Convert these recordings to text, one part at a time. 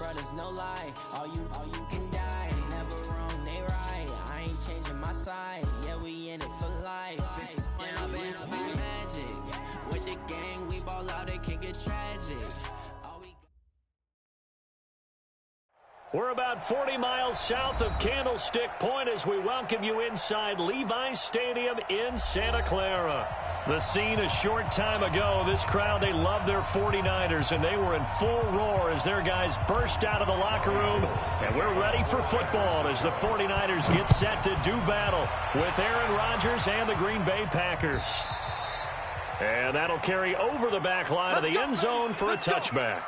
brothers, no lie. All you can die. Never wrong, they right. I ain't changing my side. Yeah, we in it for life. Now been a beach magic. With the gang, we ball out, it can get tragic. We're about 40 miles south of Candlestick Point as we welcome you inside Levi's Stadium in Santa Clara. The scene a short time ago, this crowd, they love their 49ers, and they were in full roar as their guys burst out of the locker room. And we're ready for football as the 49ers get set to do battle with Aaron Rodgers and the Green Bay Packers. And that'll carry over the back line of the end zone for a touchback.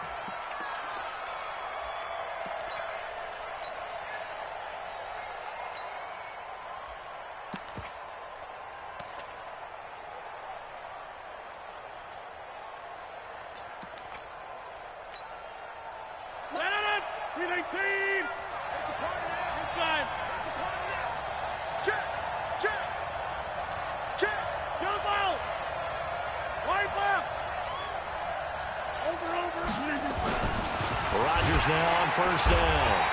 Rodgers now on first down.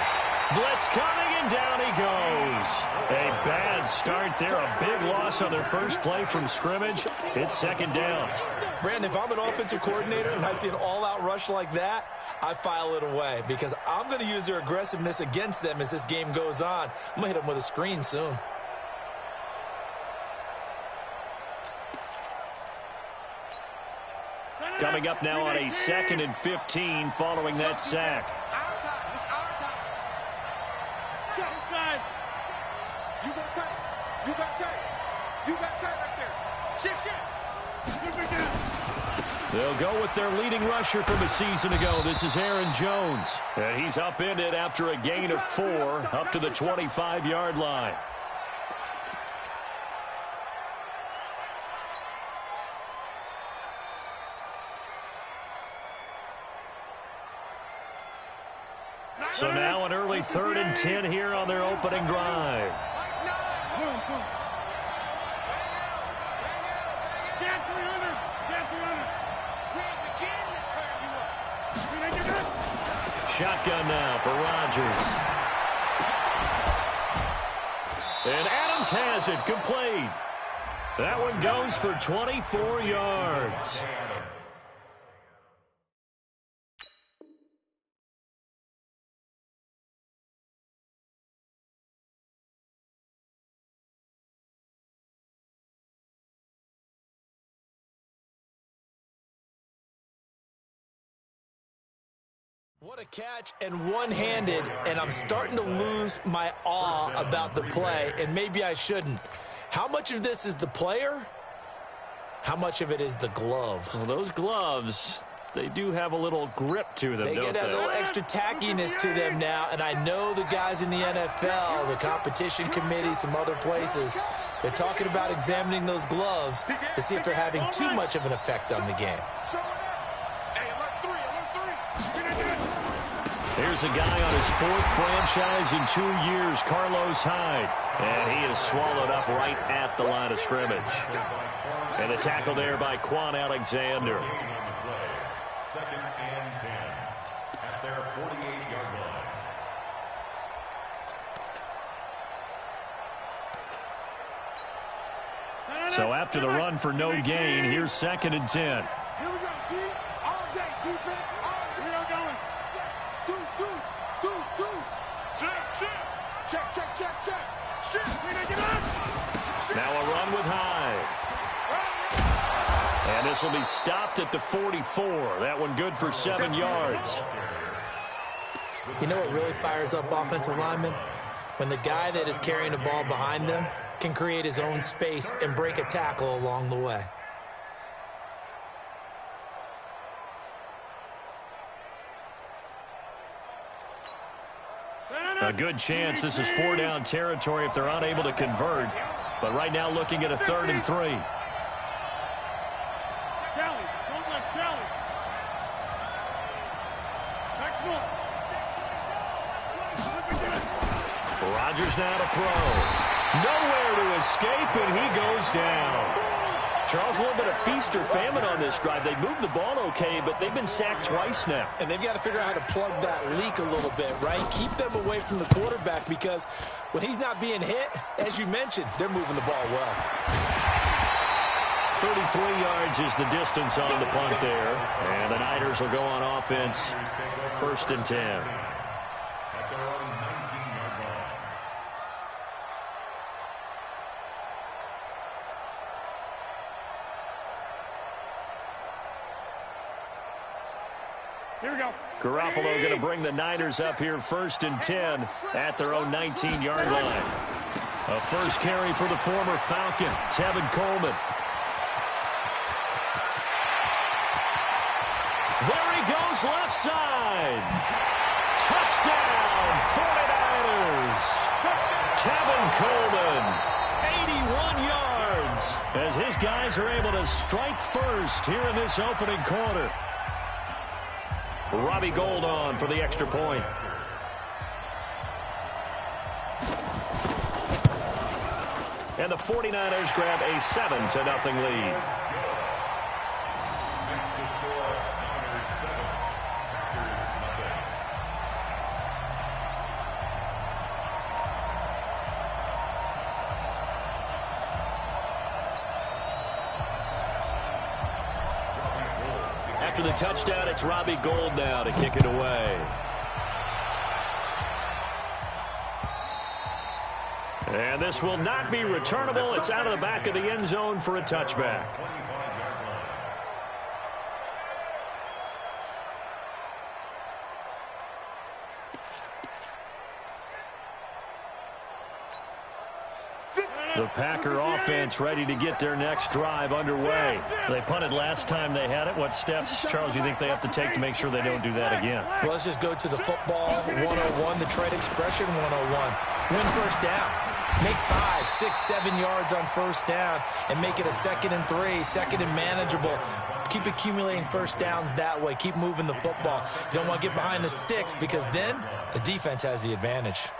Blitz coming, and down he goes. A bad start there. A big loss on their first play from scrimmage. It's second down. Brandon, if I'm an offensive coordinator and I see an all-out rush like that, I file it away because I'm going to use their aggressiveness against them as this game goes on. I'm going to hit them with a screen soon. Coming up now on a 2nd and 15 following that sack. You got tight. You got tight. You got tight right there. Shift. They'll go with their leading rusher from a season ago. This is Aaron Jones. And he's upended after a gain of 4 up to the 25-yard line. So now an early 3rd and 10 here on their opening drive. Shotgun now for Rodgers. And Adams has it, complete. That one goes for 24 yards. What a catch, and one-handed, and I'm starting to lose my awe about the play, and maybe I shouldn't. How much of this is the player? How much of it is the glove? Well, those gloves, they do have a little grip to them, don't they? They get that little extra tackiness to them now, and I know the guys in the NFL, the competition committee, some other places, they're talking about examining those gloves to see if they're having too much of an effect on the game. Here's a guy on his 4th franchise in 2 years, Carlos Hyde. And he is swallowed up right at the line of scrimmage. And the tackle there by Quan Alexander. 2nd and 10 at their 48-yard line. So after the run for no gain, here's 2nd and 10. Here we go, D. All day, defense, all day. We are going. Check. Now a run with Hyde. And this will be stopped at the 44. That one good for 7 yards. You know what really fires up offensive linemen? When the guy that is carrying the ball behind them can create his own space and break a tackle along the way. A good chance this is 4-down territory if they're unable to convert. But right now looking at a 3rd and 3. Rodgers now to throw. Nowhere to escape, and he goes down. Charles, a little bit of feast or famine on this drive. They moved the ball okay, but they've been sacked twice now. And they've got to figure out how to plug that leak a little bit, right? Keep them away from the quarterback because when he's not being hit, as you mentioned, they're moving the ball well. 33 yards is the distance on the punt there. And the Niners will go on offense, 1st and 10. At their own 19-yard line. Here we go. Garoppolo going to bring the Niners up here 1st and 10 at their own 19-yard line. A first carry for the former Falcon, Tevin Coleman. There he goes, left side. Touchdown, 49ers. Tevin Coleman, 81 yards, as his guys are able to strike first here in this opening quarter. Robbie Gould on for the extra point. And the 49ers grab a 7-0 lead. Next to score, Niners 7, Packers nothing. After the touchdown, it's Robbie Gould now to kick it away. And this will not be returnable. It's out of the back of the end zone for a touchback. 25-yard line. The Packer offense ready to get their next drive underway. They punted last time they had it. What steps, Charles, you think they have to take to make sure they don't do that again? Well, let's just go to the football 101, the trade expression 101. Win first down. Make 5, 6, 7 yards on first down and make it a 2nd and 3, 2nd and manageable. Keep accumulating first downs that way. Keep moving the football. You don't want to get behind the sticks because then the defense has the advantage.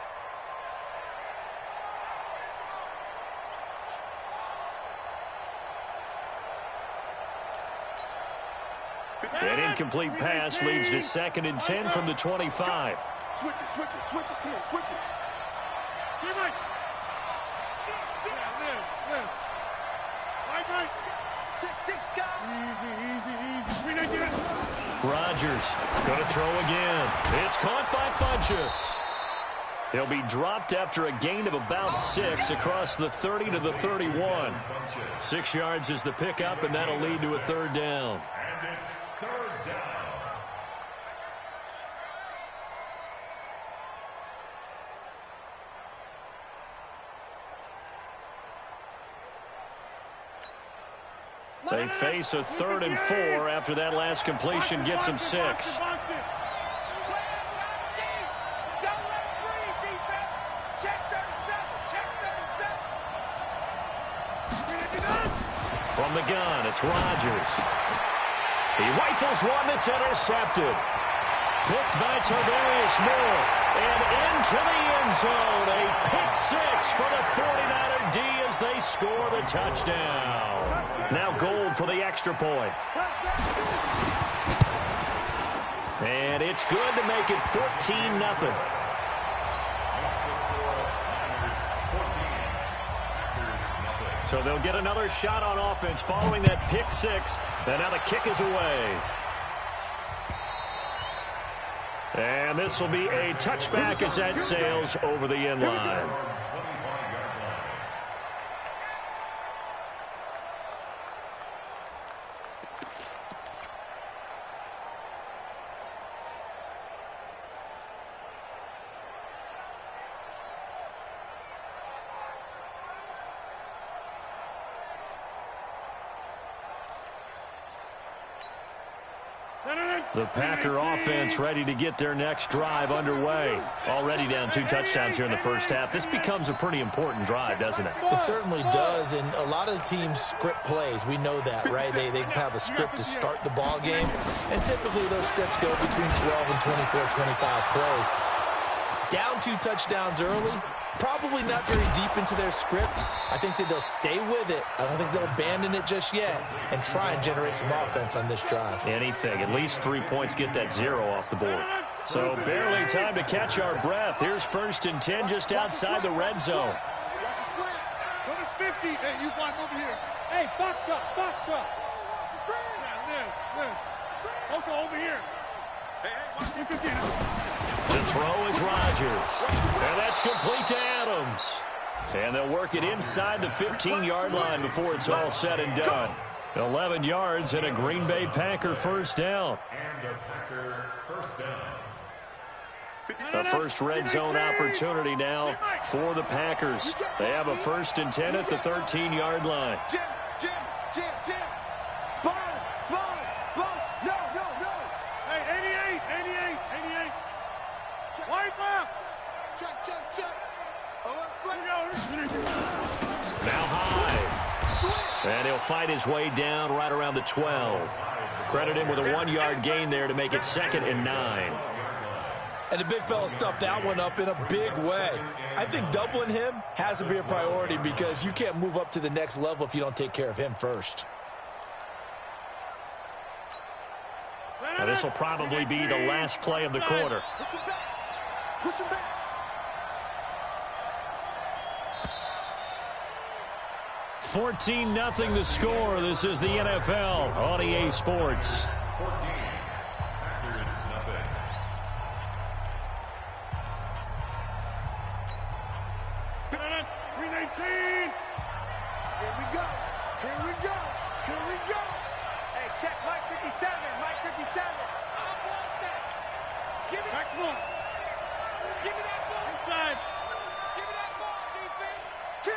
An incomplete pass leads to 2nd and 10 from the 25. Switch it, switch it, switch it. Come on, switch it. Here, Mike. Live. Mike. Easy. We didn't get it. Rodgers going to throw again. It's caught by Funchess. He'll be dropped after a gain of about 6 across the 30 to the 31. 6 yards is the pickup, and that'll lead to a 3rd down. And it's 3rd down. They face a 3rd and 4 after that last completion gets them 6. From the gun, it's Rodgers. He rifles one that's intercepted. Picked by Tavarius Moore. And into the end zone. A pick 6 for the 49er D as they score the touchdown. Now Gould for the extra point. And it's good to make it 14-0. So they'll get another shot on offense following that pick 6. And now the kick is away. And this will be a touchback as that sails over the end line. The Packer offense ready to get their next drive underway. Already down 2 touchdowns here in the first half. This becomes a pretty important drive, doesn't it? It certainly does, and a lot of teams script plays. We know that, right? They have a script to start the ball game, and typically those scripts go between 12 and 24, 25 plays. Down 2 touchdowns early, Probably not very deep into their script. I think that they'll stay with it. I don't think they'll abandon it just yet and try and generate some offense on this drive. Anything. At least 3 points get that 0 off the board. So barely time to catch our breath. Here's 1st and 10 just outside the red zone. Watch the slant. Go to 50. Hey, you block over here. Hey, box truck, box truck. Yeah, live. Okay, over here. Hey, watch the 50 now. The throw is Rodgers. And that's complete to Adams. And they'll work it inside the 15-yard line before it's all said and done. 11 yards and a Green Bay Packer first down. And a Packer first down. A first red zone opportunity now for the Packers. They have a 1st and 10 at the 13-yard line. Jim. Sponge. No. Hey, 88. Wipe up. Check. Now high. And he'll fight his way down right around the 12. Credit him with a 1-yard gain there to make it 2nd and 9. And the big fella stuffed that one up in a big way. I think doubling him has to be a priority because you can't move up to the next level if you don't take care of him first. Now this will probably be the last play of the quarter. Push him back. 14-0 the score. This is the NFL on EA Sports. 14. Packers nothing. Here we go. Hey, check Mike 57. I want that. Give it back. Give me that ball. Inside. Give me that ball, defense. Kill.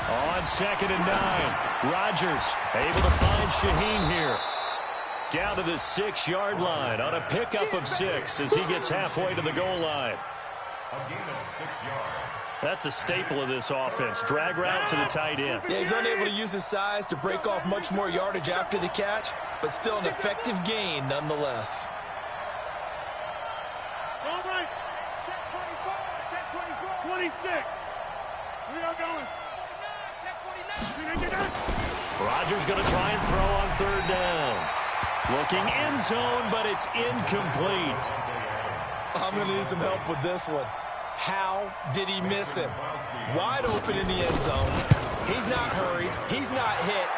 On 2nd and 9, Rodgers able to find Shaheen here. Down to the 6-yard line on a pickup of 6 as he gets halfway to the goal line. A gain of 6 yards. That's a staple of this offense. Drag route to the tight end. Yeah, he's unable to use his size to break off much more yardage after the catch, but still an effective gain nonetheless. All right. Check 24. 26. We are going. Check 49. Rodgers going to try and throw on 3rd down. Looking end zone, but it's incomplete. I'm going to need some help with this one. How did he miss him? Wide open in the end zone. He's not hurried. He's not hit.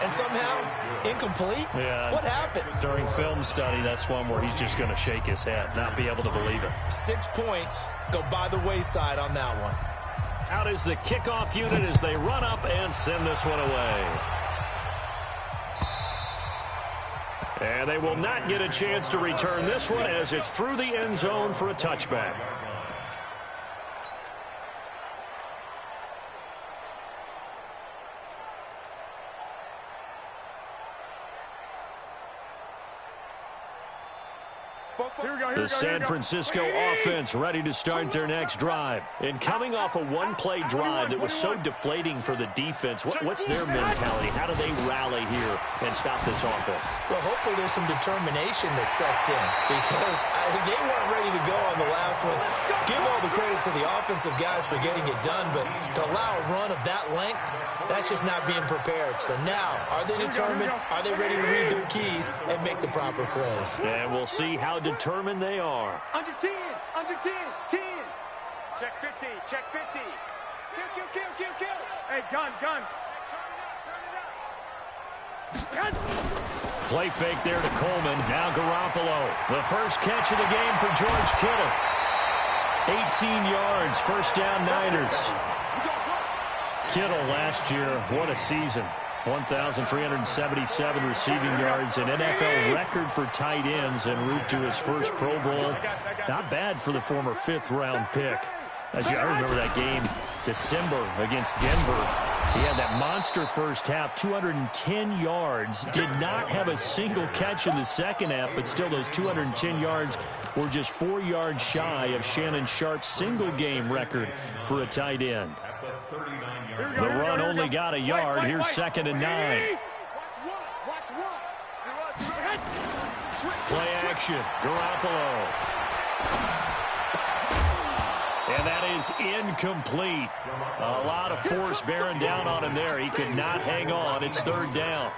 And somehow, incomplete? Yeah. What happened? During film study, that's one where he's just going to shake his head, not be able to believe it. 6 points go by the wayside on that one. Out is the kickoff unit as they run up and send this one away. And they will not get a chance to return this one as it's through the end zone for a touchback. The San Francisco offense ready to start their next drive. And coming off a one-play drive that was so deflating for the defense, what's their mentality? How do they rally here and stop this offense? Well, hopefully there's some determination that sets in because they weren't ready to go on the last one. Give all the credit to the offensive guys for getting it done, but to allow a run of that length, that's just not being prepared. So now, are they determined? Are they ready to read their keys and make the proper plays? And we'll see how determined they are. Under 10. Check 50. Kill. Hey, gun. Play fake there to Coleman. Now Garoppolo. The first catch of the game for George Kittle. 18 yards, first down Niners. Kittle last year, what a season. 1,377 receiving yards, an NFL record for tight ends en route to his first Pro Bowl. Not bad for the former 5th-round pick. I remember that game, December against Denver. He had that monster first half, 210 yards. Did not have a single catch in the second half, but still those 210 yards were just 4 yards shy of Shannon Sharp's single-game record for a tight end. The run only got a yard. Here's 2nd and 9. Play action. Garoppolo. And that is incomplete. A lot of force bearing down on him there. He could not hang on. It's third down.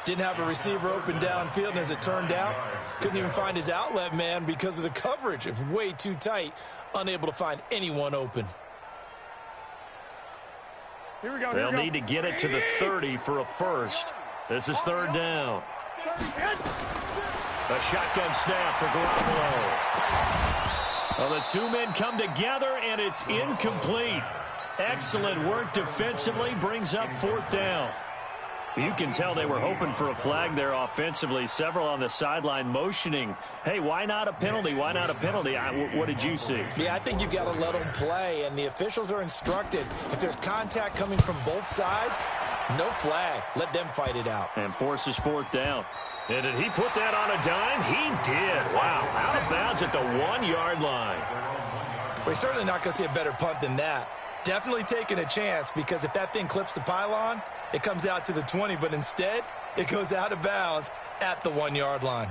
Didn't have a receiver open downfield, and as it turned out, couldn't even find his outlet man because of the coverage. It's way too tight, unable to find anyone open. Here we go. They'll need to get it to the 30 for a first. This is third down. A shotgun snap for Garoppolo. Well, the two men come together, and it's incomplete. Excellent work defensively, brings up fourth down. You can tell they were hoping for a flag there offensively. Several on the sideline motioning, hey, why not a penalty? Why not a penalty? What did you see? Yeah, I think you've got to let them play, and the officials are instructed. If there's contact coming from both sides, no flag. Let them fight it out. And forces fourth down. And did he put that on a dime? He did. Wow, out of bounds at the 1-yard line. We're certainly not going to see a better punt than that. Definitely taking a chance, because if that thing clips the pylon, it comes out to the 20, but instead, it goes out of bounds at the 1-yard line.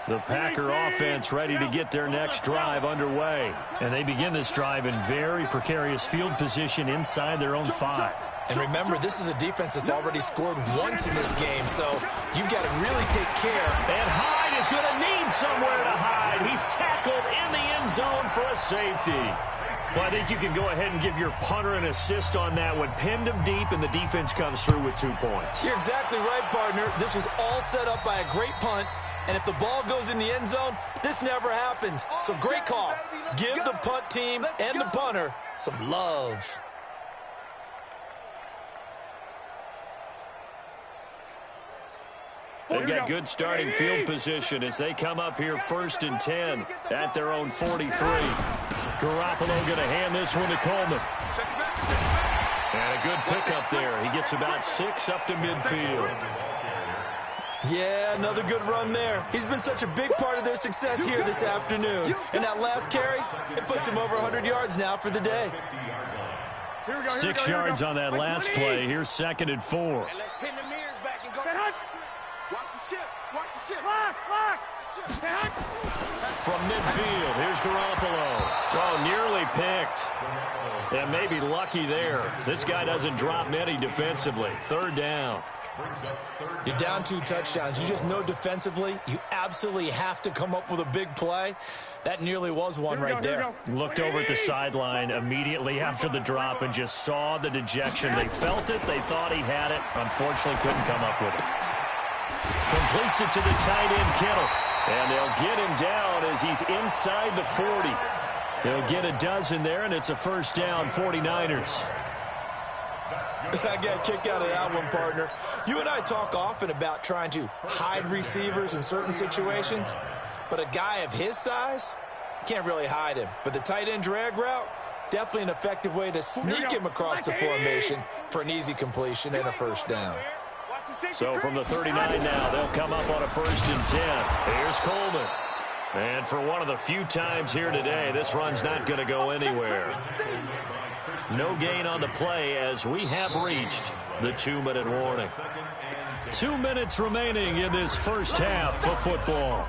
The Packer offense ready to get their next drive underway. And they begin this drive in very precarious field position inside their own 5. And remember, this is a defense that's already scored once in this game, so you've got to really take care. And Hyde is going to need somewhere to hide. He's tackled in the end zone for a safety. Well, I think you can go ahead and give your punter an assist on that one. Pinned him deep, and the defense comes through with 2 points. You're exactly right, partner. This was all set up by a great punt. And if the ball goes in the end zone, this never happens. So great call. Give the punt team and the punter some love. They've got good starting field position as they come up here 1st and 10 at their own 43. Garoppolo going to hand this one to Coleman. And a good pickup there. He gets about 6 up to midfield. Yeah, another good run there. He's been such a big part of their success here this afternoon. And that last carry, it puts him over 100 yards now for the day. 6 yards on that last play. Here's 2nd and 4. And let's pin the mirrors back and go. Watch the ship. Watch the ship. Lock. From midfield, here's Garoppolo. Oh, nearly picked. And maybe lucky there. This guy doesn't drop many defensively. 3rd down. You're down 2 touchdowns. You just know defensively you absolutely have to come up with a big play. That nearly was one right there. Looked over at the sideline immediately after the drop and just saw the dejection. They felt it. They thought he had it. Unfortunately, couldn't come up with it. Completes it to the tight end, Kittle. And they'll get him down as he's inside the 40. They'll get a dozen there, and it's a first down, 49ers. I got a kick out of that one, partner. You and I talk often about trying to hide receivers in certain situations, but a guy of his size, can't really hide him. But the tight end drag route, definitely an effective way to sneak him across the formation for an easy completion and a first down. So from the 39 now, they'll come up on a 1st and 10. Here's Coleman. And for one of the few times here today, this run's not going to go anywhere. No gain on the play as we have reached the 2-minute warning. 2 minutes remaining in this first half of football.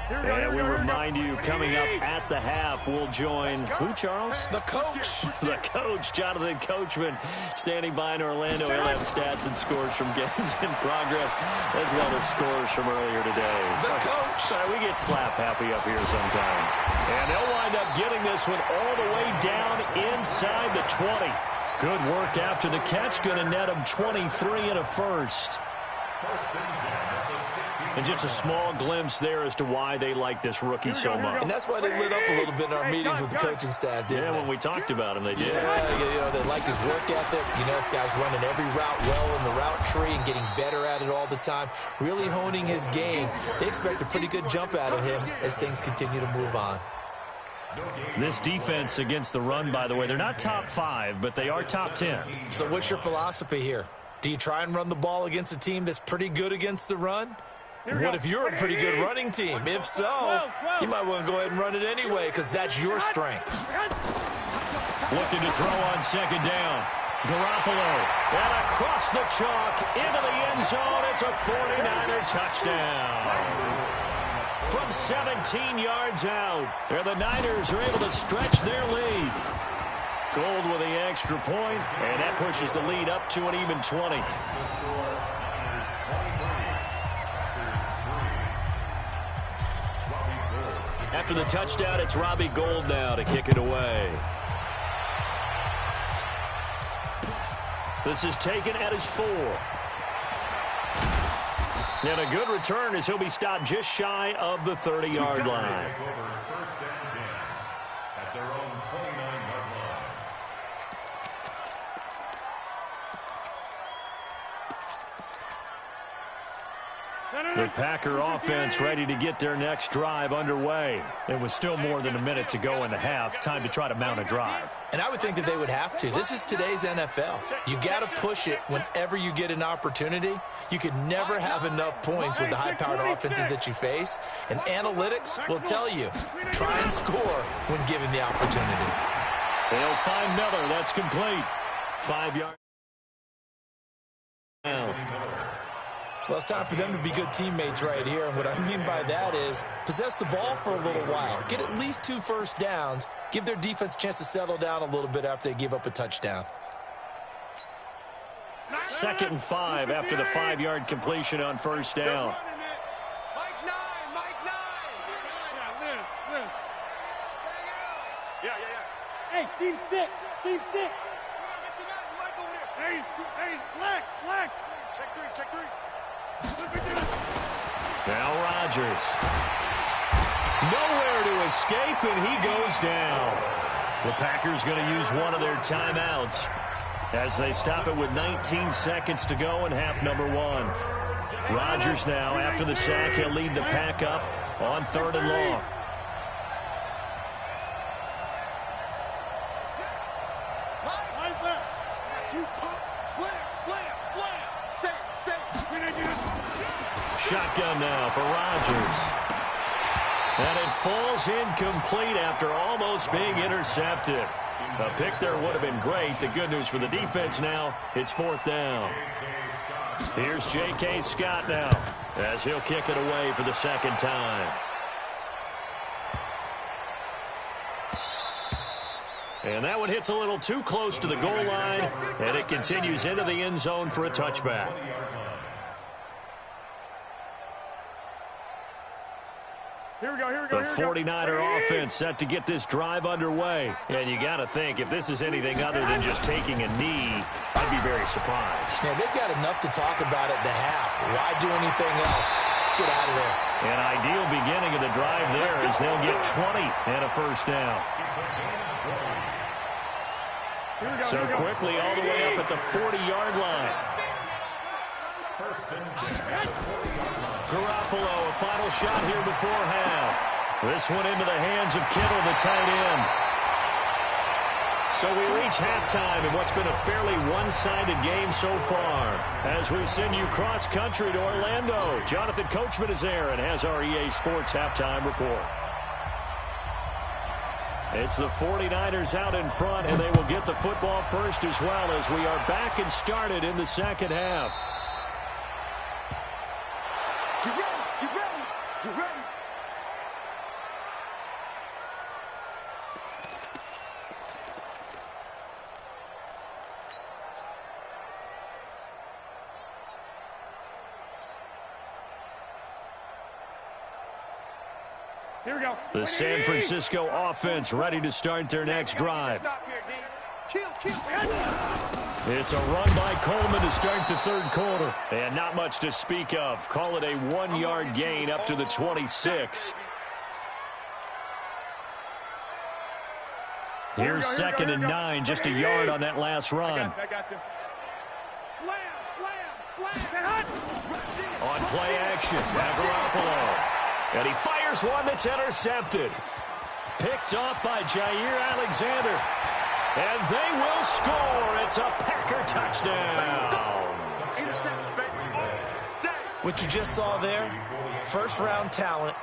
And we remind you, coming up at the half, we'll join who, Charles? The coach. The coach, Jonathan Coachman, standing by in Orlando. He'll have stats and scores from games in progress, as well as scores from earlier today. The coach. We get slap happy up here sometimes. And they'll wind up getting this one all the way down inside the 20. Good work after the catch. Going to net them 23 and a first. And just a small glimpse there as to why they like this rookie so much. And that's why they lit up a little bit in our meetings with the coaching staff, didn't they? When we talked about him, they did. Yeah, they like his work ethic. This guy's running every route well in the route tree and getting better at it all the time, really honing his game. They expect a pretty good jump out of him as things continue to move on. This defense against the run, by the way, they're not top 5, but they are top 10. So what's your philosophy here? Do you try and run the ball against a team that's pretty good against the run? What if you're a pretty good running team? If so, you might want to go ahead and run it anyway because that's your strength. Looking to throw on second down. Garoppolo, and across the chalk, into the end zone. It's a 49er touchdown. From 17 yards out, and the Niners are able to stretch their lead. Gold with the extra point, and that pushes the lead up to an even 20. After the touchdown, it's Robbie Gould now to kick it away. This is taken at his 4. And a good return as he'll be stopped just shy of the 30-yard line. First and 10 at their own 29-yard line. The Packer offense ready to get their next drive underway. It was still more than a minute to go in the half. Time to try to mount a drive. And I would think that they would have to. This is today's NFL. You got to push it whenever you get an opportunity. You could never have enough points with the high-powered offenses that you face. And analytics will tell you, try and score when given the opportunity. They'll find Miller. That's complete. 5 yards. Well, it's time for them to be good teammates right here. And what I mean by that is possess the ball for a little while. Get at least 2 first downs. Give their defense a chance to settle down a little bit after they give up a touchdown. 2nd and 5 after the 5-yard completion on first down. Mike 9, Mike 9. Yeah. Hey, seam 6, seam 6. Hey, black. Check 3. Now Rodgers. Nowhere to escape, and he goes down. The Packers going to use one of their timeouts as they stop it with 19 seconds to go in half number 1. Rodgers now, after the sack, he'll lead the Pack up on 3rd and long. Shotgun now for Rodgers. And it falls incomplete after almost being intercepted. A pick there would have been great. The good news for the defense now, it's 4th down. Here's J.K. Scott now as he'll kick it away for the 2nd time. And that one hits a little too close to the goal line, and it continues into the end zone for a touchback. The 49er offense set to get this drive underway. And you got to think, if this is anything other than just taking a knee, I'd be very surprised. Yeah, they've got enough to talk about at the half. Why do anything else? Just get out of there. An ideal beginning of the drive there as they'll get 20 and a first down. So quickly all the way up at the 40-yard line. Garoppolo, a final shot here before half. This one into the hands of Kittle, the tight end. So we reach halftime in what's been a fairly one-sided game so far. As we send you cross-country to Orlando, Jonathan Coachman is there and has our EA Sports halftime report. It's the 49ers out in front, and they will get the football first as well as we are back and started in the 2nd half. You ready? Here we go. The San Francisco offense ready to start their next drive. It's a run by Coleman to start the 3rd quarter. And not much to speak of. Call it a 1-yard gain up to the 26. Here's 2nd and 9, just a yard on that last run. On play action, Garoppolo. And he fires one that's intercepted. Picked off by Jair Alexander. And they will score. It's a Packer touchdown. What you just saw there, First-round talent,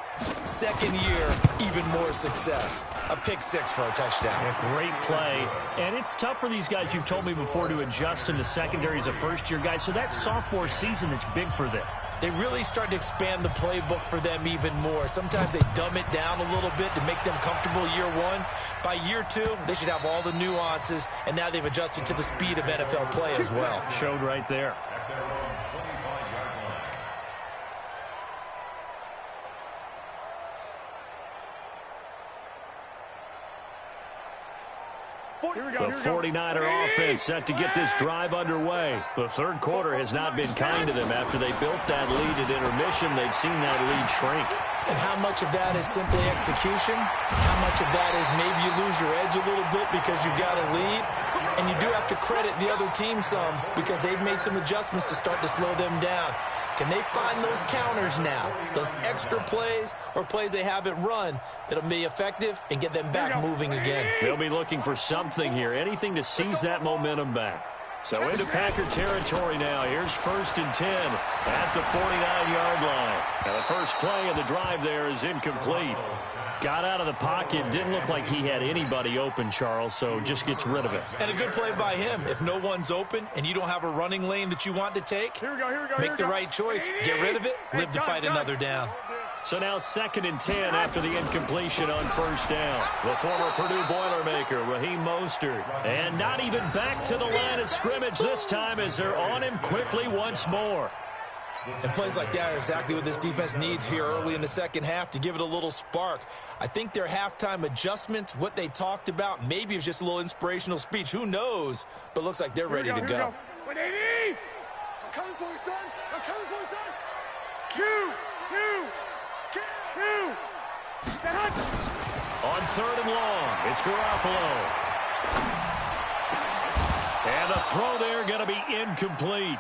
second year, even more success. A pick six for a touchdown. A great play. And it's tough for these guys, you've told me before, to adjust in the secondary as a first-year guy. So that sophomore season is big for them. They really start to expand the playbook for them even more. Sometimes they dumb it down a little bit to make them comfortable year one. By year two, they should have all the nuances, and now they've adjusted to the speed of NFL play as well. Showed right there. At their own 25-yard line. The 49er offense set to get this drive underway. The third quarter has not been kind to them. After they built that lead at intermission, they've seen that lead shrink. And how much of that is simply execution? How much of that is maybe you lose your edge a little bit because you've got a lead? And you do have to credit the other team some because they've made some adjustments to start to slow them down. Can they find those counters now, those extra plays or plays they haven't run that'll be effective and get them back moving again? They'll be looking for something here, anything to seize that momentum back. So into Packer territory now. Here's 1st and 10 at the 49-yard line. Now the first play of the drive there is incomplete. Got out of the pocket. Didn't look like he had anybody open, Charles, so just gets rid of it. And a good play by him. If no one's open and you don't have a running lane that you want to take, make the right choice. Get rid of it. Live to fight another down. So now 2nd and 10 after the incompletion on 1st down. The former Purdue Boilermaker, Raheem Mostert. And not even back to the line of scrimmage this time as they're on him quickly once more. And plays like that are exactly what this defense needs here early in the second half to give it a little spark. I think their halftime adjustments, what they talked about, maybe it was just a little inspirational speech. Who knows? But looks like they're ready to go. 180! I'm coming for you, son! I'm coming for you, son! Q! On 3rd and long, it's Garoppolo. And the throw there going to be incomplete.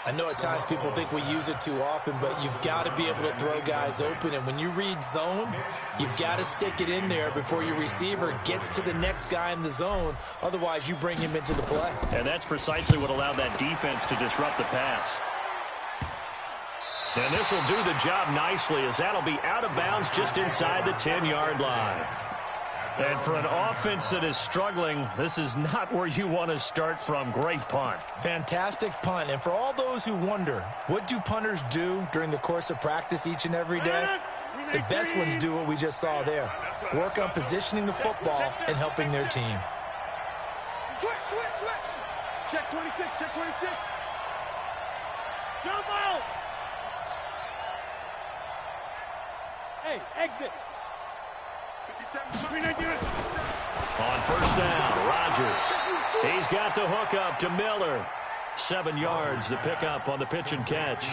I know at times people think we use it too often, but you've got to be able to throw guys open. And when you read zone, you've got to stick it in there before your receiver gets to the next guy in the zone. Otherwise, you bring him into the play. And that's precisely what allowed that defense to disrupt the pass. And this will do the job nicely as that'll be out of bounds just inside the 10-yard line. And for an offense that is struggling, this is not where you want to start from. Great punt. Fantastic punt. And for all those who wonder, what do punters do during the course of practice each and every day? The best ones do what we just saw there. Work on positioning the football and helping their team. Switch! Check 26, check 26. Jump out! Hey, exit. On 1st down, Rodgers. He's got the hook up to Miller. 7 yards, the pickup on the pitch and catch.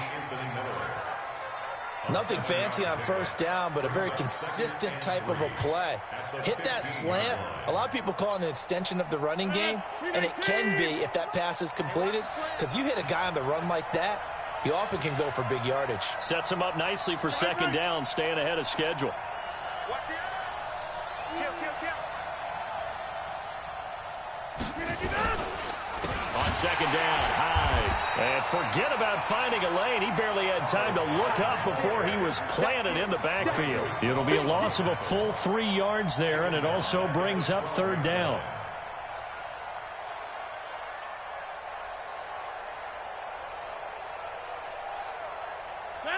Nothing fancy on 1st down, but a very consistent type of a play. Hit that slant. A lot of people call it an extension of the running game, and it can be if that pass is completed, because you hit a guy on the run like that, he often can go for big yardage. Sets him up nicely for 2nd down, staying ahead of schedule. On 2nd down, Hyde. And forget about finding a lane. He barely had time to look up before he was planted in the backfield. It'll be a loss of a full 3 yards there, and it also brings up 3rd down.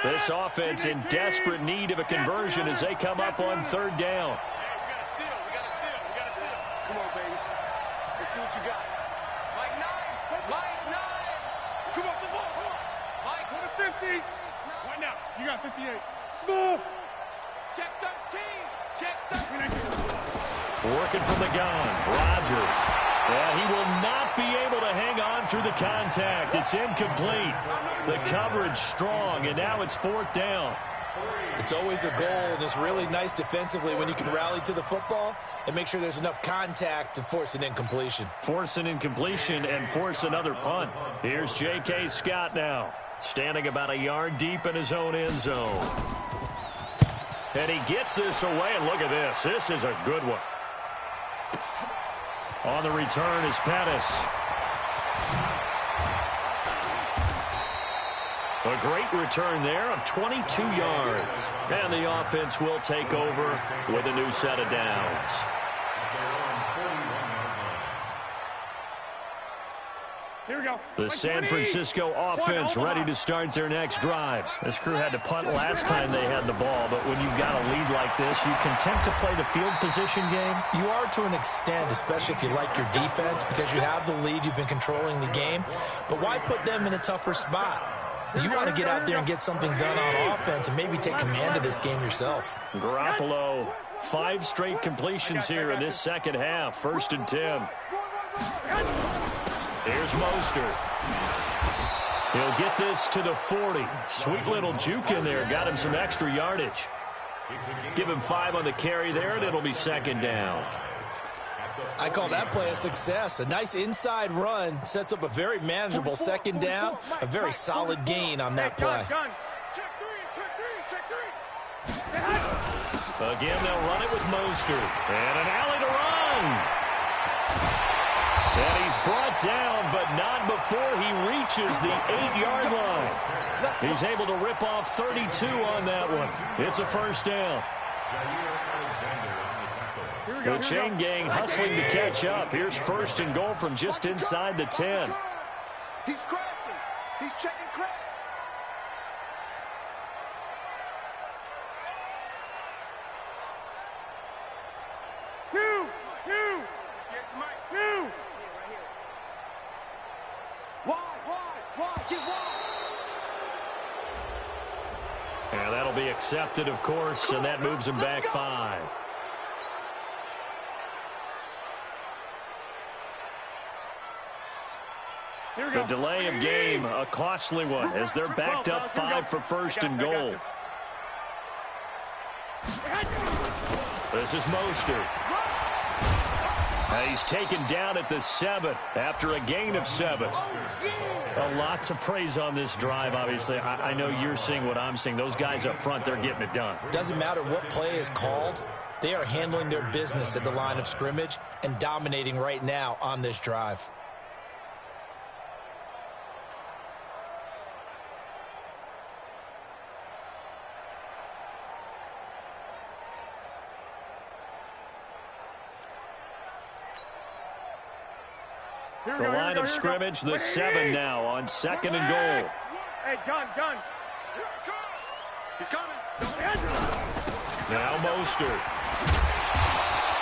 This offense in desperate need of a conversion as they come up on 3rd down. We got a seal. Come on, baby. Let's see what you got. Mike 9. Come on, the ball. Mike, go to 50. Right now. You got 58. Small. Check 13. Check 13. Working from the gun, Rodgers. Yeah, he will not be able to hang on through the contact. It's incomplete. The coverage strong, and now it's 4th down. It's always a goal, and it's really nice defensively when you can rally to the football and make sure there's enough contact to force an incompletion. Force an incompletion and force another punt. Here's J.K. Scott now, standing about a yard deep in his own end zone. And he gets this away, and look at this. This is a good one. On the return is Pettis. A great return there of 22 yards. And the offense will take over with a new set of downs. Here we go. The San Francisco offense ready to start their next drive. This crew had to punt last time they had the ball, but when you've got a lead like this, you content to play the field position game? You are to an extent, especially if you like your defense, because you have the lead, you've been controlling the game. But why put them in a tougher spot? You want to get out there and get something done on offense and maybe take command of this game yourself. Garoppolo, 5 straight completions here in this second half. 1st and 10. Here's Mostert. He'll get this to the 40. Sweet little juke in there. Got him some extra yardage. Give him 5 on the carry there, and it'll be 2nd down. I call that play a success. A nice inside run sets up a very manageable 2nd down. A very solid gain on that play. Again, they'll run it with Mostert. And an alley to run. And he's brought down, but not before he reaches the 8-yard line. He's able to rip off 32 on that one. It's a 1st down. The chain gang hustling to catch up. Here's 1st and goal from just inside the 10. He's crashing. He's checking crash. Two. Wide, get wide. And that'll be accepted, of course, and that moves him back 5. The delay of game, a costly one, as they're backed up 5 for 1st and goal. This is Mostert. He's taken down at the 7 after a gain of 7. A lot to praise on this drive, obviously. I know you're seeing what I'm seeing. Those guys up front, they're getting it done. Doesn't matter what play is called. They are handling their business at the line of scrimmage and dominating right now on this drive. The line of scrimmage, the 7 now on 2nd and goal. Hey, gun. He's coming. Now Mostert.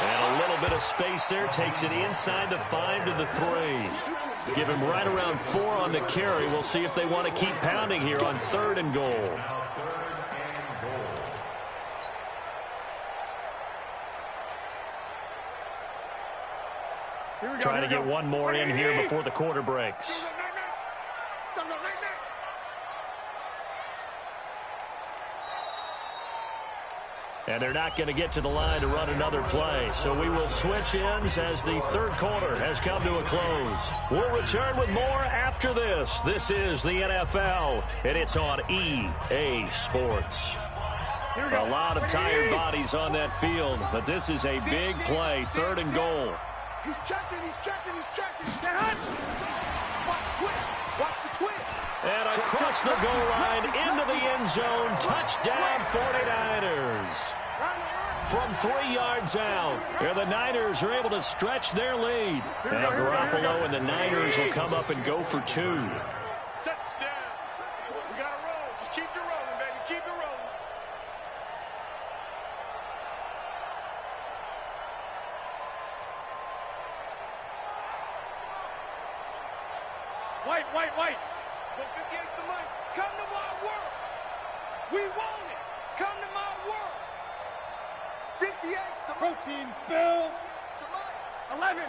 And a little bit of space there. Takes it inside the 5 to the 3. Give him right around 4 on the carry. We'll see if they want to keep pounding here on 3rd and goal. Trying to get one more in here before the quarter breaks. And they're not going to get to the line to run another play. So we will switch ends as the 3rd quarter has come to a close. We'll return with more after this. This is the NFL, and it's on EA Sports. A lot of tired bodies on that field, but this is a big play, 3rd and goal. He's checking. Watch the twist. And across the goal line, into the end zone, touchdown 49ers. From 3 yards out, and the Niners are able to stretch their lead. Now Garoppolo and the Niners will come up and go for 2. Touchdown. We got to roll. Just keep it rolling, baby. Keep it rolling. White. Look against the mic. Come to my world. We want it. Come to my world. 58. Protein spill. 11.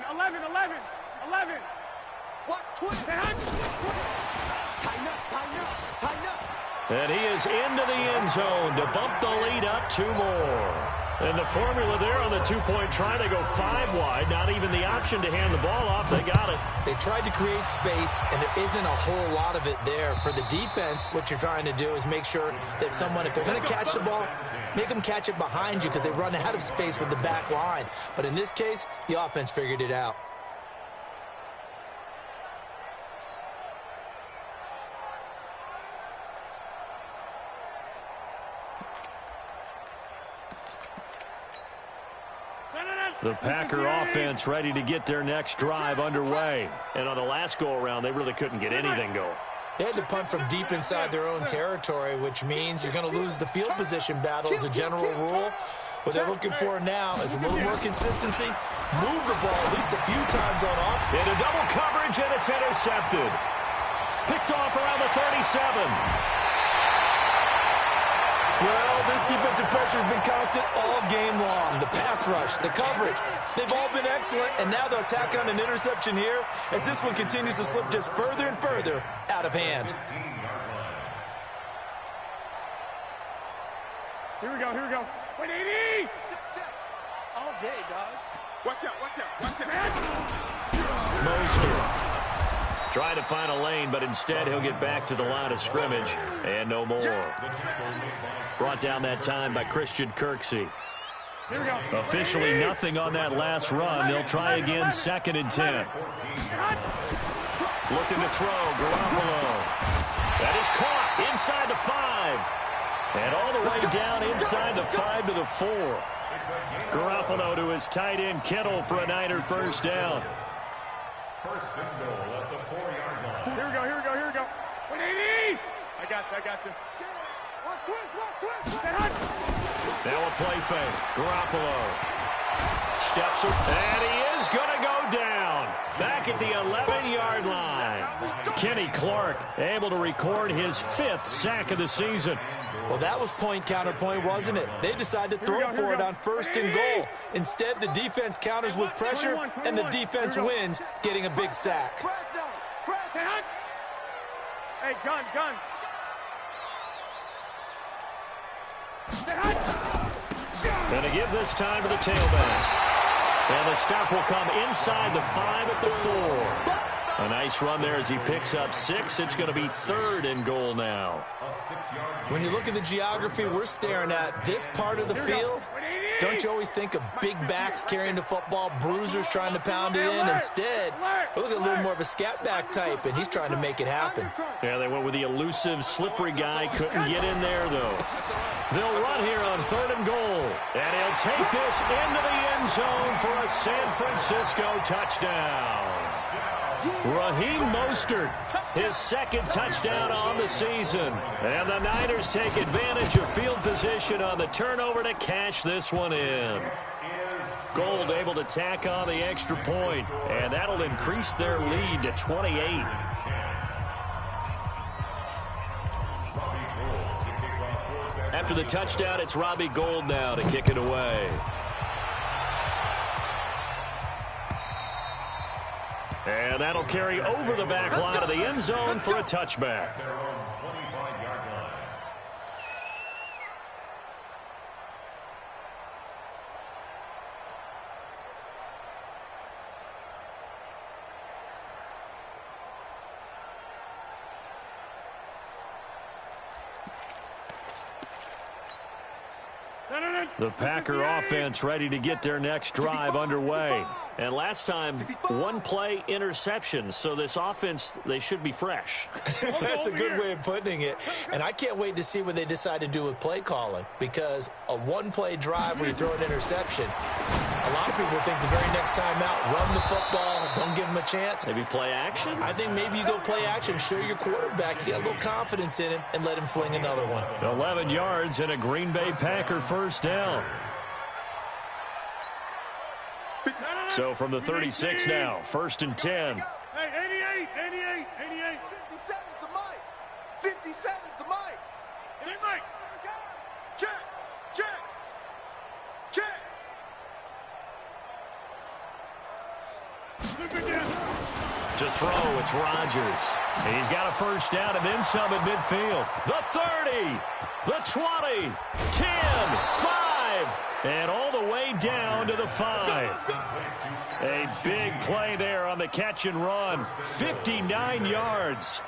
Watch twist. Tighten up. And he is into the end zone to bump the lead up 2 more. And the formula there on the 2-point try to go 5 wide. Not even the option to hand the ball off. They got it. They tried to create space, and there isn't a whole lot of it there. For the defense, what you're trying to do is make sure that if they're going to catch the ball, make them catch it behind you because they run out of space with the back line. But in this case, the offense figured it out. The Packer offense ready to get their next drive underway. And on the last go-around, they really couldn't get anything going. They had to punt from deep inside their own territory, which means you're going to lose the field position battle as a general rule. What they're looking for now is a little more consistency. Move the ball at least a few times on off. Into double coverage, and it's intercepted. Picked off around the 37. Well, this defensive pressure has been constant all game long. The pass rush, the coverage, they've all been excellent, and now they'll tack on an interception here as this one continues to slip just further and further out of hand. Here we go, here we go. 180! All day, dog. Watch out, watch out, watch out. Mostert trying to find a lane, but instead he'll get back to the line of scrimmage, and no more. Brought down that time by Christian Kirksey. Here we go. Officially nothing on that last run. They'll try again, 2nd and 10. Looking to throw, Garoppolo. That is caught inside the 5. And all the way down inside the 5 to the 4. Garoppolo to his tight end, Kittle, for a Niner first down. First and goal at the 4-yard line. Here we go, here we go, here we go. 180! I got you. Watch twist. Now a play fake. Garoppolo steps up, and he is going to go down. Back at the 11-yard line. Kenny Clark able to record his 5th sack of the season. Well, that was point counterpoint, wasn't it? They decided to throw for it on 1st and goal. Instead, the defense counters with pressure, and the defense wins, getting a big sack. Hey, gun. Going to give this time to the tailback. And the stop will come inside the 5 at the 4. A nice run there as he picks up 6. It's going to be 3rd and goal now. When you look at the geography we're staring at, this part of the field, don't you always think of big backs carrying the football, bruisers trying to pound it in? Instead, we look at a little more of a scat back type, and he's trying to make it happen. Yeah, they went with the elusive, slippery guy. Couldn't get in there, though. They'll run here on 3rd and goal. And he'll take this into the end zone for a San Francisco touchdown. Raheem Mostert, his 2nd touchdown on the season. And the Niners take advantage of field position on the turnover to cash this one in. Gould able to tack on the extra point, and that'll increase their lead to 28. After the touchdown, it's Robbie Gould now to kick it away. And that'll carry over the back line of the end zone for a touchback. The Packer offense ready to get their next drive underway. And last time, 1-play interception. So this offense, they should be fresh. That's a good way of putting it. And I can't wait to see what they decide to do with play calling. Because a 1-play drive where you throw an interception, a lot of people think the very next time out, run the football, don't give them a chance. Maybe play action? I think maybe you go play action, show your quarterback you got a little confidence in him, and let him fling another one. 11 yards and a Green Bay Packer first down. So from the 36 now, 1st and 10. Hey, 88. 57's the mic. 57's the mic. Hey, Mike. Check. To throw, it's Rodgers. And he's got a first down and then some at midfield. The 30, the 20, 10, 5, and all the way down to the 5. A big play there on the catch and run. 59 yards.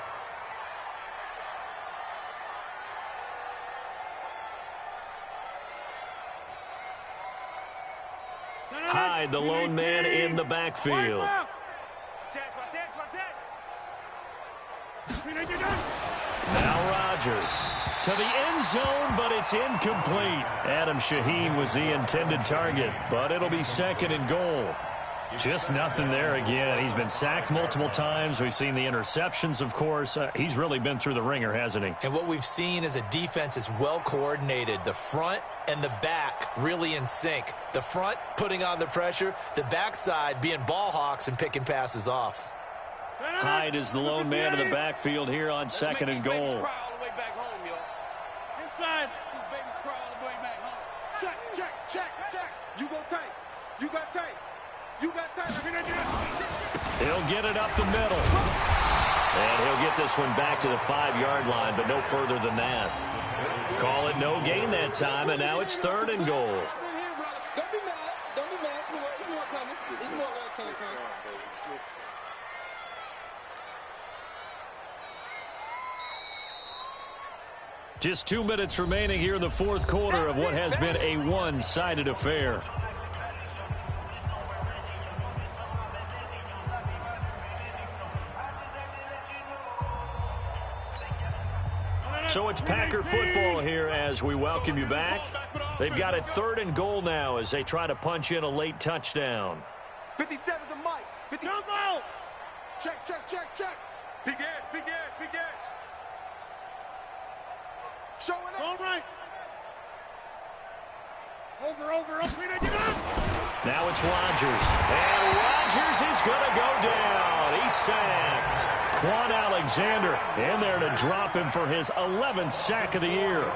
Hyde, the lone man in the backfield. Now Rodgers to the end zone, but it's incomplete. Adam Shaheen was the intended target, but it'll be 2nd and goal. Just nothing there again. He's been sacked multiple times. We've seen the interceptions, of course. He's really been through the ringer, hasn't he? And what we've seen is a defense that's well coordinated. The front and the back really in sync. The front putting on the pressure, the backside being ball hawks and picking passes off. Hyde is the lone man in the backfield here on 2nd and goal. Inside. These babies cry all the way back home. Check, check, check, check. You go tight. You got tight. You got tight. He'll get it up the middle. And he'll get this one back to the 5-yard line, but no further than that. Call it no gain that time, and now it's 3rd and goal. Don't be mad. Don't be mad. It's more coming. It's more coming. Just 2 minutes remaining here in the 4th quarter of what has been a one-sided affair. So it's Packer football here as we welcome you back. They've got it 3rd and goal now as they try to punch in a late touchdown. 57 to Mike. 50. Jump out. Check, check, check, check. Big edge, big edge, big edge. Showing up. All right. Over. Now it's Rodgers. And Rodgers is going to go down. He's sacked. Quan Alexander in there to drop him for his 11th sack of the year.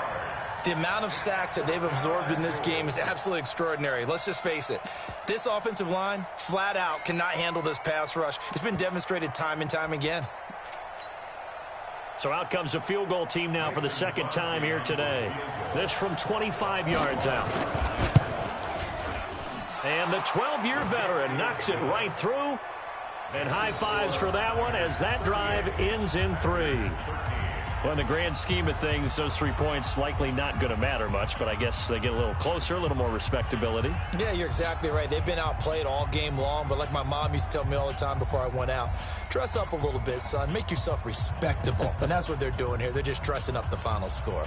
The amount of sacks that they've absorbed in this game is absolutely extraordinary. Let's just face it. This offensive line, flat out, cannot handle this pass rush. It's been demonstrated time and time again. So out comes a field goal team now for the 2nd time here today. This from 25 yards out. And the 12-year veteran knocks it right through. And high fives for that one as that drive ends in 3. Well, in the grand scheme of things, those 3 points likely not going to matter much, but I guess they get a little closer, a little more respectability. Yeah, you're exactly right. They've been outplayed all game long, but like my mom used to tell me all the time before I went out, dress up a little bit, son. Make yourself respectable. And that's what they're doing here. They're just dressing up the final score.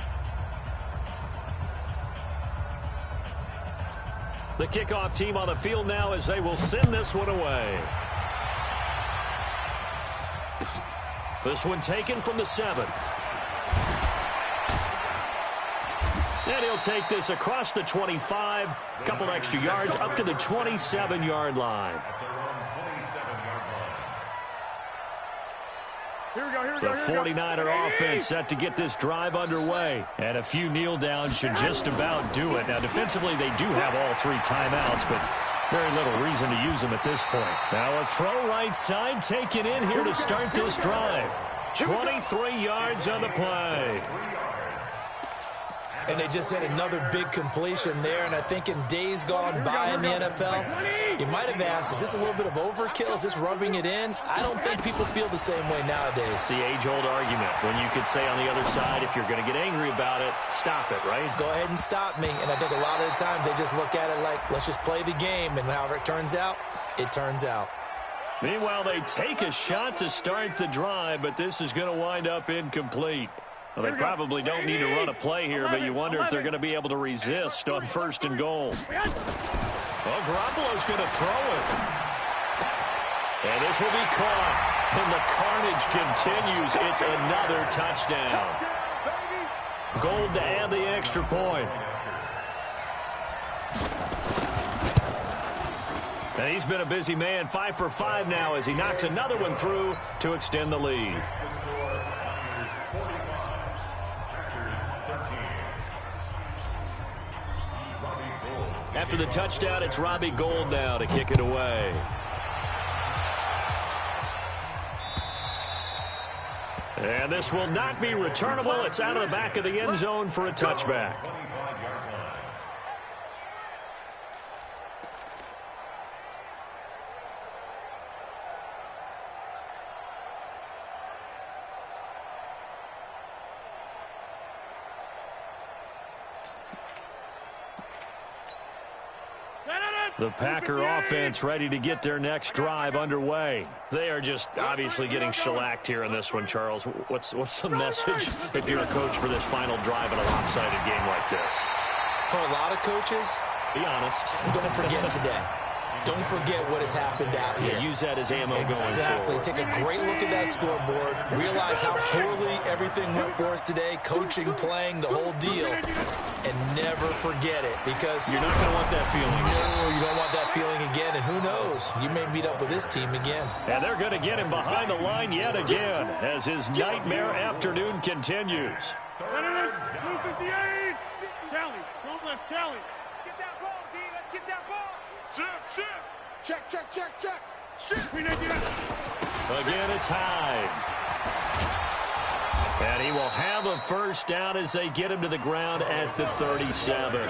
The kickoff team on the field now as they will send this one away. This one taken from the 7. And he'll take this across the 25, a couple extra yards up to the 27-yard line. The 49er offense set to get this drive underway. And a few kneel downs should just about do it. Now, defensively, they do have all 3 timeouts, but very little reason to use them at this point. Now a throw right side taken in here to start this drive. 23 yards on the play. And they just had another big completion there. And I think in days gone by in the NFL, you might have asked, is this a little bit of overkill? Is this rubbing it in? I don't think people feel the same way nowadays. It's the age-old argument when you could say on the other side, if you're going to get angry about it, stop it, right? Go ahead and stop me. And I think a lot of the times they just look at it like, let's just play the game. And however it turns out, it turns out. Meanwhile, they take a shot to start the drive, but this is going to wind up incomplete. Well, they probably don't need to run a play here, but you wonder if they're going to be able to resist on 1st and goal. Well, Garoppolo's going to throw it. And this will be caught. And the carnage continues. It's another touchdown. Gold to add the extra point. And he's been a busy man, 5 for 5 now as he knocks another one through to extend the lead. After the touchdown, it's Robbie Gould now to kick it away. And this will not be returnable. It's out of the back of the end zone for a touchback. The Packer offense ready to get their next drive underway. They are just obviously getting shellacked here in this one, Charles. What's the message if you're a coach for this final drive in a lopsided game like this? For a lot of coaches, be honest. Don't forget today. Don't forget what has happened out here. Use that as ammo going forward. Exactly. Take a great look at that scoreboard. Realize how poorly everything went for us today. Coaching, playing, the whole deal. And never forget it, because you're not going to want that feeling. No, you don't want that feeling again. And who knows? You may meet up with this team again. And they're going to get him behind the line yet again as his nightmare afternoon continues. 258. Kelly, don't let Kelly. Get that ball, D. Let's get that ball. Shift. Check. Shift. Again, it's Hyde. And he will have a first down as they get him to the ground at the 37.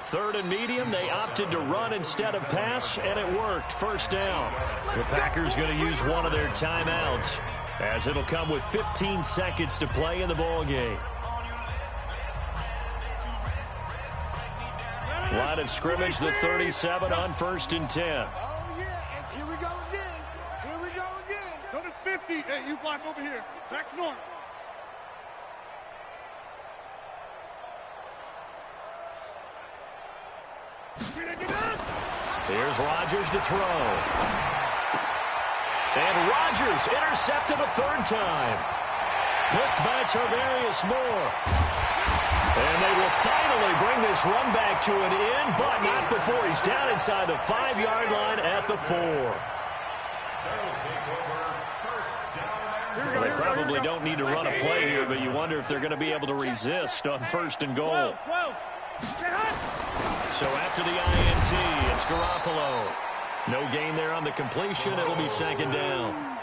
Third and medium, they opted to run instead of pass, and it worked. First down. The Packers going to use one of their timeouts, as it'll come with 15 seconds to play in the ball game. Line of scrimmage, the 37 on 1st and 10. Oh, yeah, and here we go again. Go to 50. Hey, you block over here. Back north. Here's Rodgers to throw. And Rodgers intercepted a third time. Hooked by Tarvarius Moore. And they will finally bring this run back to an end, but not before he's down inside the 5-yard line at the 4. Well, they probably don't need to run a play here, but you wonder if they're going to be able to resist on 1st and goal. So after the INT, it's Garoppolo. No gain there on the completion. It'll be 2nd down.